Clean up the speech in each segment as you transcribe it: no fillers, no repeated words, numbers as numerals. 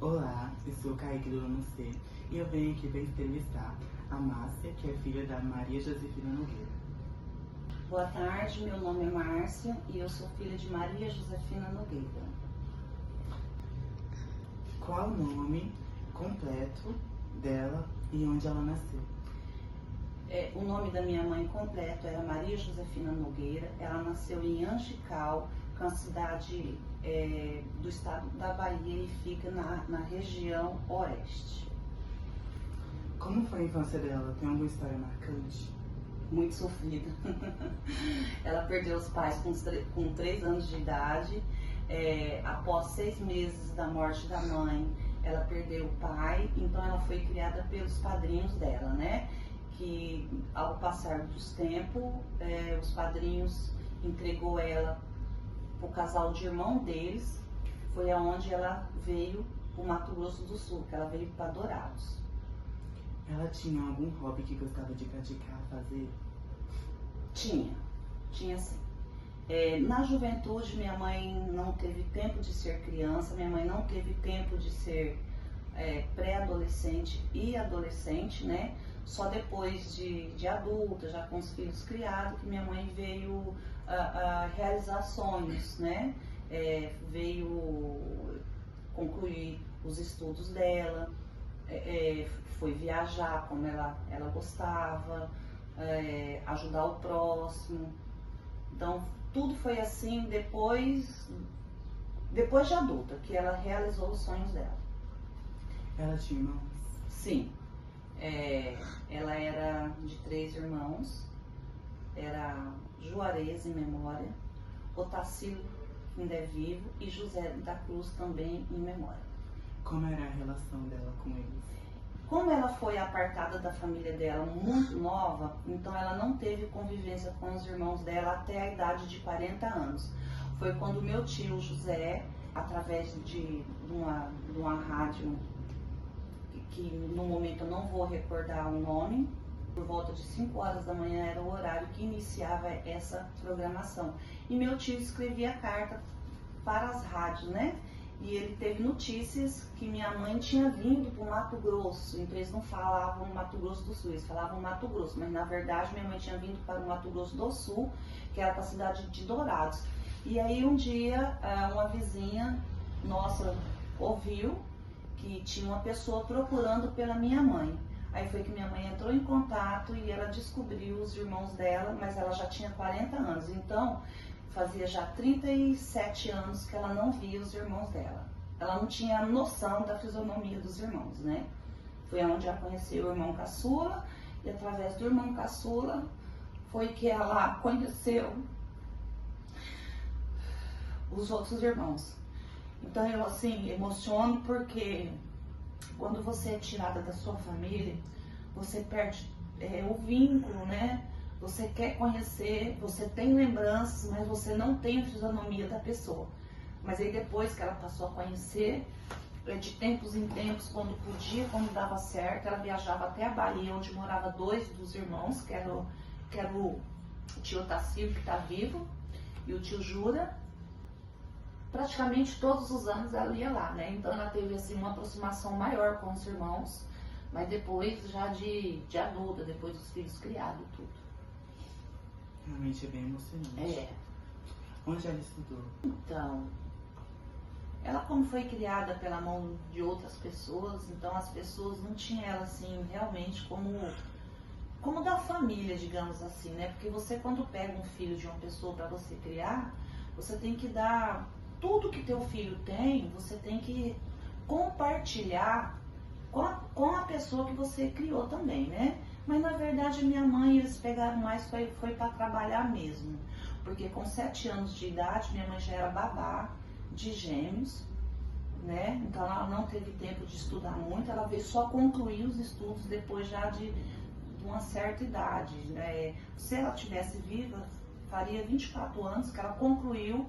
Olá, eu sou o Kaique do ano C e eu venho aqui para entrevistar a Márcia, que é filha da Maria Josefina Nogueira. Boa tarde, meu nome é Márcia e eu sou filha de Maria Josefina Nogueira. Qual o nome completo dela e onde ela nasceu? O nome da minha mãe completo era Maria Josefina Nogueira. Ela nasceu em Angical, que é uma cidade do estado da Bahia e fica na região oeste. Como foi a infância dela? Tem alguma história marcante? Muito sofrida. Ela perdeu os pais com 3 anos de idade. Após 6 meses da morte da mãe, ela perdeu o pai, então ela foi criada pelos padrinhos dela, né? Que ao passar dos tempos, os padrinhos entregou ela para o casal de irmão deles. Foi aonde ela veio para o Mato Grosso do Sul, que ela veio para Dourados. Ela tinha algum hobby que gostava de praticar, fazer? Tinha sim. Na juventude, minha mãe não teve tempo de ser criança, minha mãe não teve tempo de ser pré-adolescente e adolescente, né? Só depois de adulta, já com os filhos criados, que minha mãe veio a realizar sonhos, né? Veio concluir os estudos dela, foi viajar como ela gostava, ajudar o próximo. Então, tudo foi assim depois de adulta, que ela realizou os sonhos dela. Ela tinha irmãos? Sim. Ela era de 3 irmãos. Era Juarez em memória, Otacílio, que ainda é vivo, e José da Cruz também em memória. Como era a relação dela com eles? Como ela foi apartada da família dela muito nova, então ela não teve convivência com os irmãos dela até a idade de 40 anos. Foi quando meu tio José, através de uma rádio, que no momento eu não vou recordar o nome, por volta de 5 horas da manhã era o horário que iniciava essa programação. E meu tio escrevia carta para as rádios, né? E ele teve notícias que minha mãe tinha vindo para o Mato Grosso. Então eles não falavam Mato Grosso do Sul, eles falavam Mato Grosso. Mas na verdade minha mãe tinha vindo para o Mato Grosso do Sul, que era para a cidade de Dourados. E aí um dia uma vizinha nossa ouviu que tinha uma pessoa procurando pela minha mãe. Aí foi que minha mãe entrou em contato e ela descobriu os irmãos dela, mas ela já tinha 40 anos. Então fazia já 37 anos que ela não via os irmãos dela. Ela não tinha noção da fisionomia dos irmãos, né? Foi onde ela conheceu o irmão caçula, e através do irmão caçula foi que ela conheceu os outros irmãos. Então eu assim emociono porque quando você é tirada da sua família, você perde o vínculo, né? Você quer conhecer, você tem lembranças, mas você não tem a fisionomia da pessoa. Mas aí depois que ela passou a conhecer, de tempos em tempos, quando podia, quando dava certo, ela viajava até a Bahia, onde morava 2 dos irmãos, que era o tio Otacílio, que está vivo, e o tio Jura. Praticamente todos os anos ela ia lá, né? Então ela teve assim uma aproximação maior com os irmãos, mas depois já de adulta, depois dos filhos criados e tudo. Realmente é bem emocionante. Onde ela estudou? Então, ela como foi criada pela mão de outras pessoas, então as pessoas não tinham ela assim realmente como da família, digamos assim, né? Porque você quando pega um filho de uma pessoa para você criar, você tem que dar tudo que teu filho tem, você tem que compartilhar com a pessoa que você criou também, né? Mas na verdade minha mãe, eles pegaram mais, foi para trabalhar mesmo. Porque com 7 anos de idade, minha mãe já era babá de gêmeos, né? Então ela não teve tempo de estudar muito, ela veio só concluir os estudos depois já de uma certa idade, né? Se ela tivesse viva, faria 24 anos que ela concluiu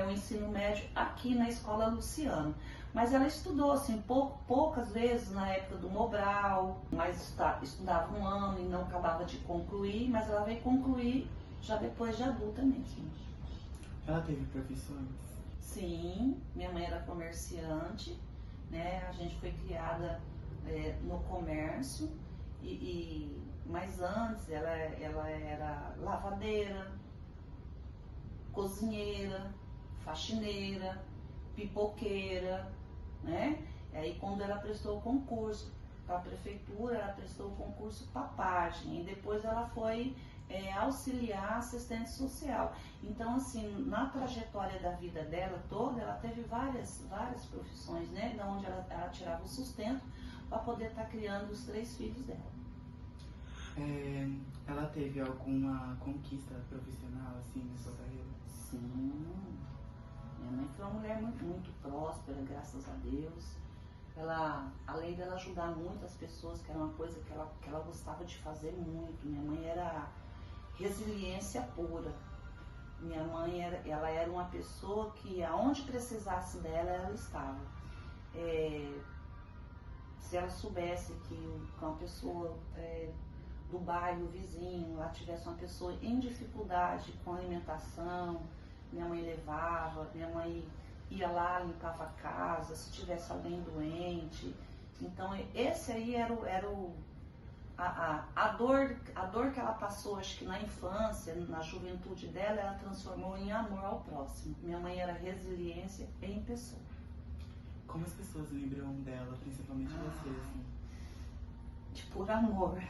o ensino médio aqui na Escola Luciano. Mas ela estudou assim poucas vezes na época do Mobral, mas estudava 1 ano e não acabava de concluir, mas ela veio concluir já depois de adulta mesmo. Ela teve profissões? Sim, minha mãe era comerciante né? A gente foi criada no comércio, mas antes ela era lavadeira, cozinheira, faxineira, pipoqueira, né? E aí quando ela prestou o concurso para a prefeitura, ela prestou o concurso para página e depois ela foi auxiliar assistente social. Então, assim, na trajetória da vida dela toda, ela teve várias profissões, né? Da onde ela tirava o sustento para poder estar criando os 3 filhos dela. Ela teve alguma conquista profissional, assim, na sua carreira? Sim. Minha mãe foi uma mulher muito próspera, graças a Deus. Ela, além dela ajudar muitas pessoas, que era uma coisa que ela gostava de fazer muito. Minha mãe era resiliência pura. Minha mãe ela era uma pessoa que aonde precisasse dela, ela estava. Se ela soubesse que uma pessoa do bairro vizinho, lá tivesse uma pessoa em dificuldade com alimentação, minha mãe levava, minha mãe ia lá, limpava a casa, se tivesse alguém doente. Então esse aí era a dor que ela passou, acho que na infância, na juventude dela, ela transformou em amor ao próximo. Minha mãe era resiliência em pessoa. Como as pessoas lembram dela, principalmente você, assim? De puro amor.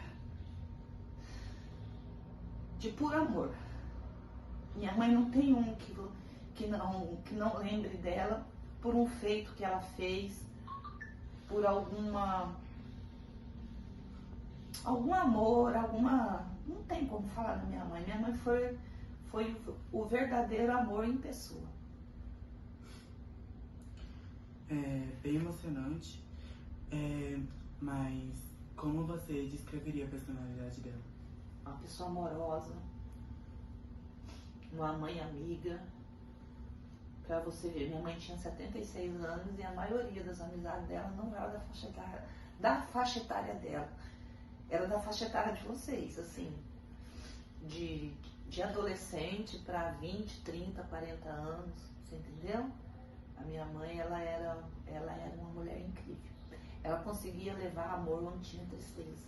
De puro amor. Minha mãe não tem um que não lembre dela por um feito que ela fez, por algum amor, não tem como falar da minha mãe. Minha mãe foi o verdadeiro amor em pessoa. Bem emocionante, mas como você descreveria a personalidade dela? Uma pessoa amorosa, uma mãe amiga. Pra você ver, minha mãe tinha 76 anos e a maioria das amizades dela não era da faixa etária dela. Era da faixa etária de vocês, assim, de adolescente para 20, 30, 40 anos, você entendeu? A minha mãe, ela era uma mulher incrível. Ela conseguia levar amor onde tinha tristeza.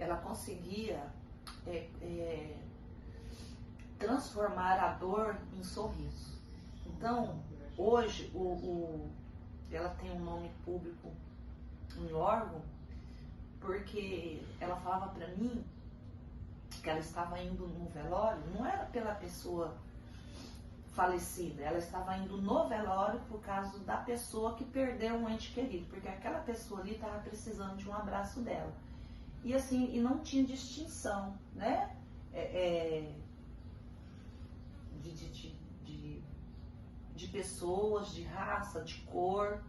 Ela conseguia transformar a dor em sorriso. Então, hoje, ela tem um nome público, um órgão, porque ela falava pra mim que ela estava indo no velório, não era pela pessoa falecida, ela estava indo no velório por causa da pessoa que perdeu um ente querido, porque aquela pessoa ali estava precisando de um abraço dela. E assim, e não tinha distinção, né? De pessoas, de raça, de cor.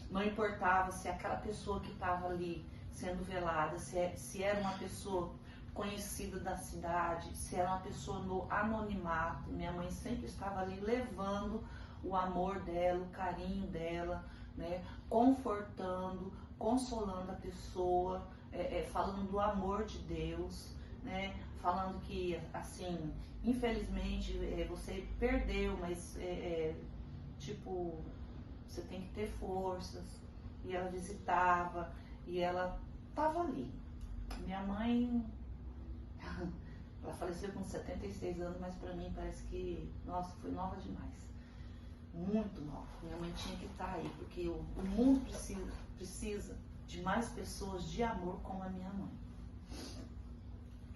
Não importava se aquela pessoa que estava ali sendo velada, se era uma pessoa conhecida da cidade, se era uma pessoa no anonimato. Minha mãe sempre estava ali levando o amor dela, o carinho dela, né? Confortando, consolando a pessoa, falando do amor de Deus, né? Falando que, assim, infelizmente você perdeu, mas tipo, você tem que ter forças. E ela visitava, e ela estava ali. Minha mãe, ela faleceu com 76 anos, mas pra mim parece que, nossa, foi nova demais. Muito nova. Minha mãe tinha que estar aí, porque o mundo precisa de mais pessoas de amor como a minha mãe.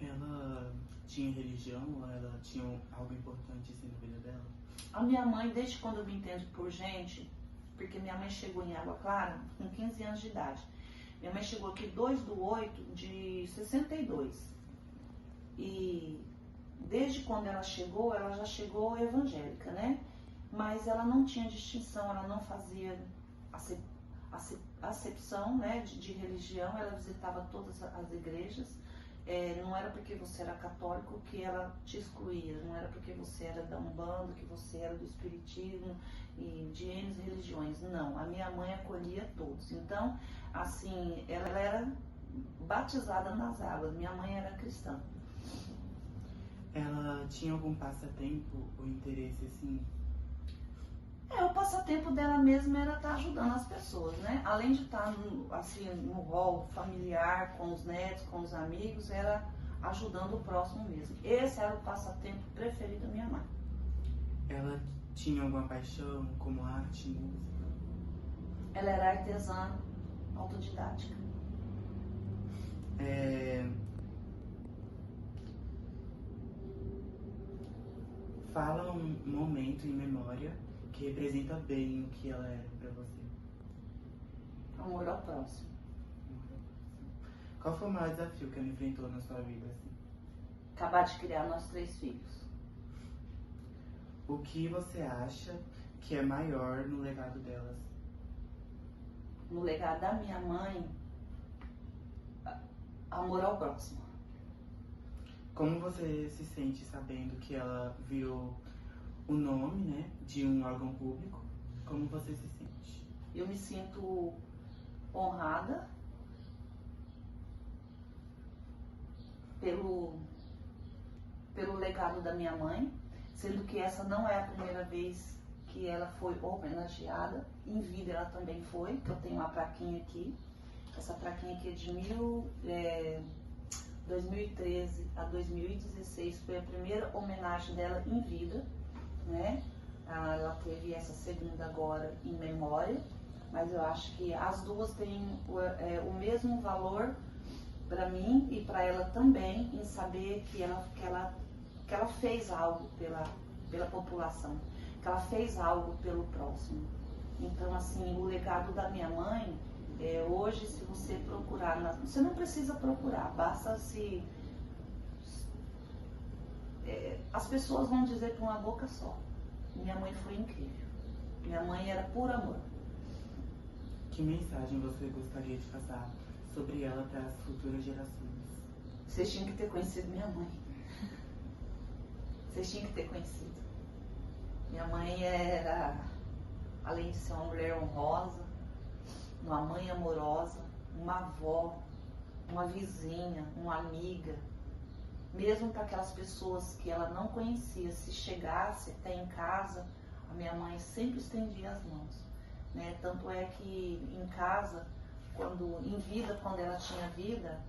Ela tinha religião ou ela tinha algo importante assim na vida dela? A minha mãe, desde quando eu me entendo por gente, porque minha mãe chegou em Água Clara com 15 anos de idade. Minha mãe chegou aqui 2/8/62. E desde quando ela já chegou evangélica, né? Mas ela não tinha distinção, ela não fazia acepção, né, de religião, ela visitava todas as igrejas. Não era porque você era católico que ela te excluía, não era porque você era da Umbanda, que você era do Espiritismo e de N religiões. Não, a minha mãe acolhia todos. Então, assim, ela era batizada nas águas, minha mãe era cristã. Ela tinha algum passatempo ou interesse, assim, O passatempo dela mesma era estar ajudando as pessoas, né? Além de estar assim, no rol familiar, com os netos, com os amigos, era ajudando o próximo mesmo. Esse era o passatempo preferido da minha mãe. Ela tinha alguma paixão como arte, música? Ela era artesã autodidática. Fala um momento em memória que representa bem o que ela era pra você. Amor ao próximo. Qual foi o maior desafio que ela enfrentou na sua vida, assim? Acabar de criar nossos 3 filhos. O que você acha que é maior no legado delas? No legado da minha mãe, amor ao próximo. Como você se sente sabendo que ela virou o nome, né, de um órgão público? Como você se sente? Eu me sinto honrada pelo legado da minha mãe, sendo que essa não é a primeira vez que ela foi homenageada. Em vida ela também foi, que eu tenho uma plaquinha aqui. Essa plaquinha aqui é de 2013 a 2016, foi a primeira homenagem dela em vida, né? Ela teve essa segunda agora em memória, mas eu acho que as duas têm o mesmo valor para mim e para ela também, em saber que ela fez algo pela população, que ela fez algo pelo próximo. Então, assim, o legado da minha mãe, hoje, se você procurar, você não precisa procurar, basta se... as pessoas vão dizer com uma boca só: minha mãe foi incrível, minha mãe era puro amor. Que mensagem você gostaria de passar sobre ela para as futuras gerações? Vocês tinham que ter conhecido minha mãe. Vocês tinham que ter conhecido. Minha mãe era, além de ser uma mulher honrosa, uma mãe amorosa, uma avó, uma vizinha, uma amiga. Mesmo para aquelas pessoas que ela não conhecia, se chegasse até em casa, a minha mãe sempre estendia as mãos, né? Tanto é que em casa, quando ela tinha vida,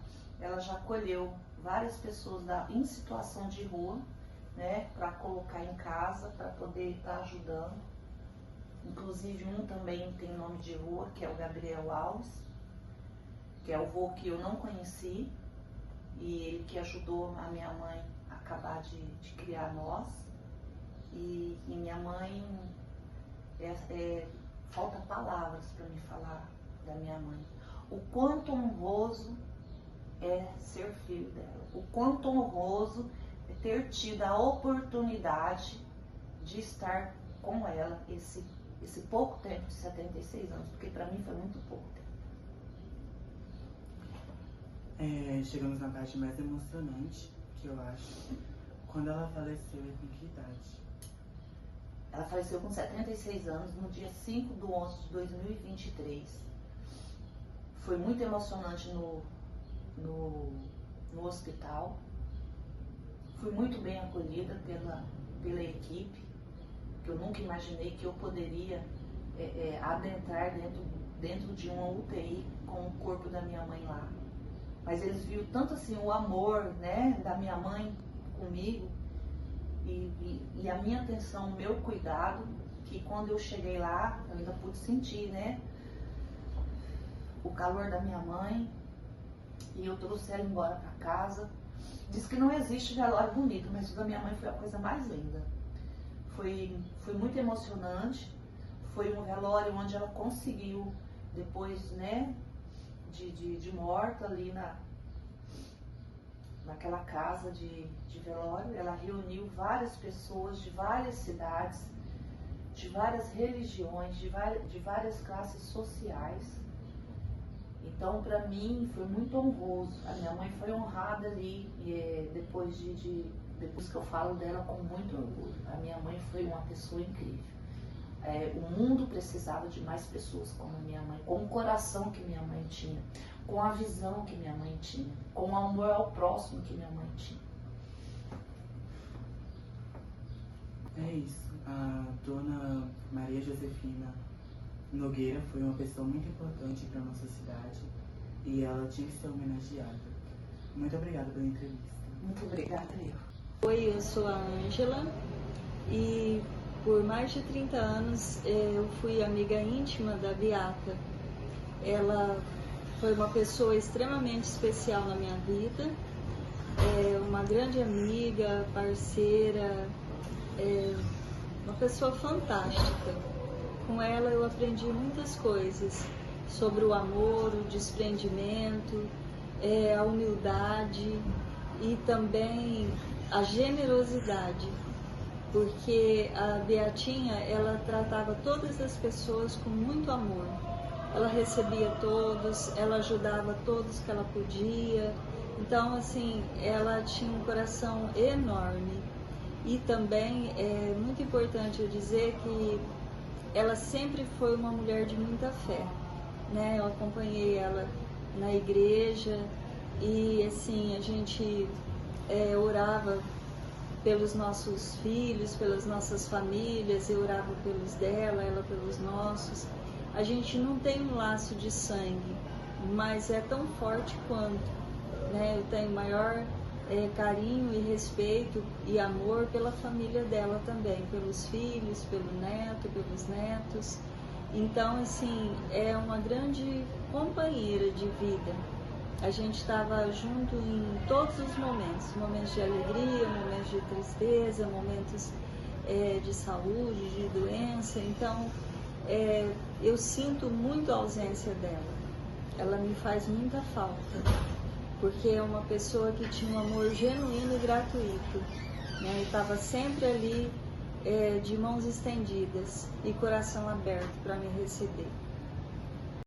ela já acolheu várias pessoas em situação de rua, né, para colocar em casa, para poder estar ajudando. Inclusive um também tem nome de rua, que é o Gabriel Alves, que é o vô que eu não conheci, e ele que ajudou a minha mãe a acabar de criar nós. E minha mãe, falta palavras para me falar da minha mãe. O quanto honroso é ser filho dela, o quanto honroso é ter tido a oportunidade de estar com ela esse pouco tempo de 76 anos, porque para mim foi muito pouco tempo. Chegamos na parte mais emocionante, que eu acho. Quando ela faleceu, com que idade? Ela faleceu com 76 anos, no dia 5/11 de 2023. Foi muito emocionante no hospital. Fui muito bem acolhida pela equipe, que eu nunca imaginei que eu poderia adentrar dentro de uma UTI com o corpo da minha mãe lá. Mas eles viram tanto assim o amor, né, da minha mãe comigo e a minha atenção, o meu cuidado, que quando eu cheguei lá, eu ainda pude sentir, né, o calor da minha mãe, e eu trouxe ela embora para casa. Diz que não existe velório bonito, mas o da minha mãe foi a coisa mais linda. Foi muito emocionante. Foi um velório onde ela conseguiu, depois, né, de morta ali naquela casa de velório, ela reuniu várias pessoas de várias cidades, de várias religiões, de várias classes sociais. Então, para mim, foi muito honroso. A minha mãe foi honrada ali, depois que eu falo dela com muito orgulho. A minha mãe foi uma pessoa incrível. O mundo precisava de mais pessoas como a minha mãe, com o coração que minha mãe tinha, com a visão que minha mãe tinha, com o amor ao próximo que minha mãe tinha. É isso. A dona Maria Josefina Nogueira foi uma pessoa muito importante para nossa cidade e ela tinha que ser homenageada. Muito obrigada pela entrevista. Muito obrigada, Oi, eu sou a Ângela e por mais de 30 anos eu fui amiga íntima da Beata. Ela foi uma pessoa extremamente especial na minha vida, uma grande amiga, parceira, uma pessoa fantástica. Com ela eu aprendi muitas coisas sobre o amor, o desprendimento, a humildade e também a generosidade, porque a Beatinha, ela tratava todas as pessoas com muito amor. Ela recebia todos, ela ajudava todos que ela podia. Então, assim, ela tinha um coração enorme. E também é muito importante eu dizer que ela sempre foi uma mulher de muita fé, né? Eu acompanhei ela na igreja e, assim, a gente orava pelos nossos filhos, pelas nossas famílias, eu orava pelos dela, ela pelos nossos. A gente não tem um laço de sangue, mas é tão forte quanto, né? Eu tenho maior carinho e respeito e amor pela família dela também, pelos filhos, pelo neto, pelos netos. Então, assim, é uma grande companheira de vida. A gente estava junto em todos os momentos de alegria, momentos de tristeza, momentos de saúde, de doença. Então, eu sinto muito a ausência dela. Ela me faz muita falta, porque é uma pessoa que tinha um amor genuíno e gratuito, né? Estava sempre ali de mãos estendidas e coração aberto para me receber.